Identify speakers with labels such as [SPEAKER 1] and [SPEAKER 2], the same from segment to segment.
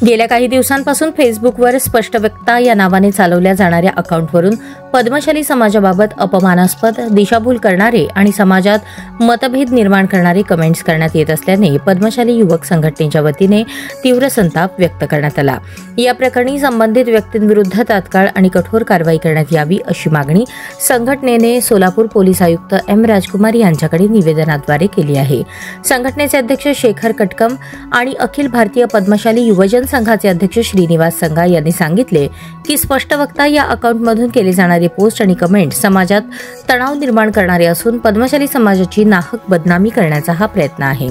[SPEAKER 1] गेल्या काही दिवसांपासून फेसबुकवर स्पष्ट वक्ता या नावाने चालवल्या जाणाऱ्या अकाउंटवरून पद्मशाली समाजाबाबत अपमानास्पद, दिशाभूल करणारे आणि समाजात मतभेद निर्माण करणारे कमेंट्स करण्यात येत असल्याने पद्मशाली युवक संघटनेच्या वतीने तीव्र संताप व्यक्त करण्यात आला। या प्रकरणी संबंधित व्यक्तींविरुद्ध तात्काळ आणि कठोर कारवाई करण्यात यावी अशी मागणी संघटनेने सोलापूर पोलीस आयुक्त एम राजकुमार यांच्याकडे निवेदनाद्वारे केली आहे। संघटनेचे अध्यक्ष शेखर कटकम आणि अखिल भारतीय पद्मशाली युवजन संघाचे अध्यक्ष श्रीनिवास संगा यांनी सांगितले की स्पष्ट वक्ता या अकाउंटमधून केले जाणारे पोस्ट आणि कमेंट समाजात तणाव निर्माण करणारे असून पद्मशाली समाजाची नाहक बदनामी करण्याचा हा प्रयत्न आहे।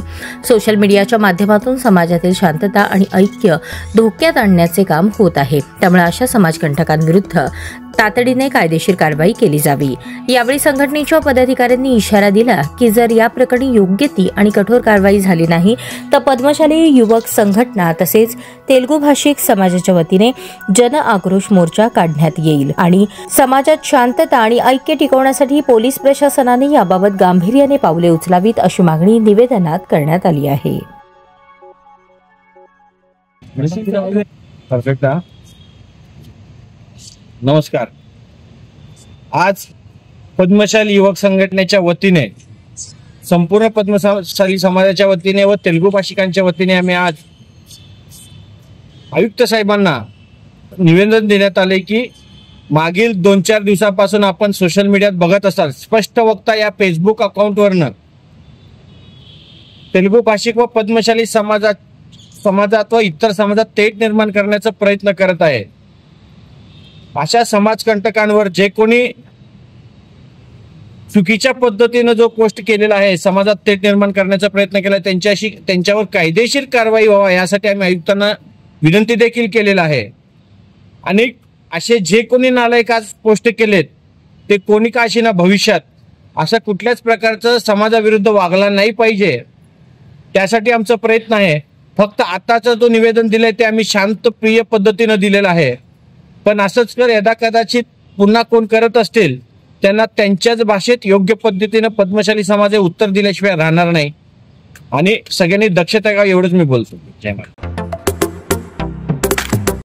[SPEAKER 1] सोशल मीडियाच्या माध्यमातून समाजातील शांतता आणि ऐक्य धोक्यात आणण्याचे काम होत आहे। त्यामुळे अशा समाजकंटकांविरुद्ध तातडीने कायदेशीर कारवाई केली जावी। यावेळी संघटनेच्या पदाधिकाऱ्यांनी इशारा दिला की जर या प्रकरणी योग्य ती आणि कठोर कारवाई झाली नाही तर पद्मशाली युवक संघटना तसेच तेलुगू भाषिक समाजाच्या वतीने जन आक्रोश मोर्चा काढण्यात येईल आणि समाजात शांतता आणि ऐक्य टिकवण्यासाठी पोलीस प्रशासनाने याबाबत गांभीर्याने पावले उचलावीत अशी मागणी निवेदनात करण्यात आली आहे।
[SPEAKER 2] नमस्कार। आज पद्मशाली युवक संघटनेच्या वतीने संपूर्ण पद्मशाली समाजाच्या वतीने व तेलुगू भाषिकांच्या वतीने आम्ही आज आयुक्त साहेबांना निवेदन देण्यात आले की मागील 2-4 दिवसापासून आपण सोशल मीडियात बघत असाल स्पष्ट वक्ता या फेसबुक अकाउंटवरनं तेलुगू भाषिक व पद्मशाली समाजात व इतर समाजात तेढ निर्माण करण्याचा प्रयत्न करत आहे। अशा समाजकंटकांवर जे कोणी चुकीच्या पद्धतीने जो पोस्ट केलेला आहे, समाजात तेढ निर्माण करण्याचा प्रयत्न केला, त्यांच्यावर कायदेशीर कारवाई व्हावा यासाठी आम्ही आयुक्तांना विनंती देखील केलेला आहे। आणि असे जे कोणी नालायक आज पोस्ट केलेत ते कोणी का अशी ना भविष्यात अशा कुठल्याच प्रकारचं समाजाविरुद्ध वागला नाही पाहिजे, त्यासाठी आमचा प्रयत्न आहे। फक्त आताचं जो निवेदन दिलंय ते आम्ही शांतप्रिय पद्धतीने दिलेलं आहे, पण असंच कर यदा कदाचित पुन्हा कोण करत असतील त्यांना त्यांच्याच भाषेत योग्य पद्धतीने पद्मशाली समाज उत्तर दिल्याशिवाय राहणार नाही आणि सगळ्यांनी दक्षता घ्यावी एवढंच मी बोलतो। जय महाराज।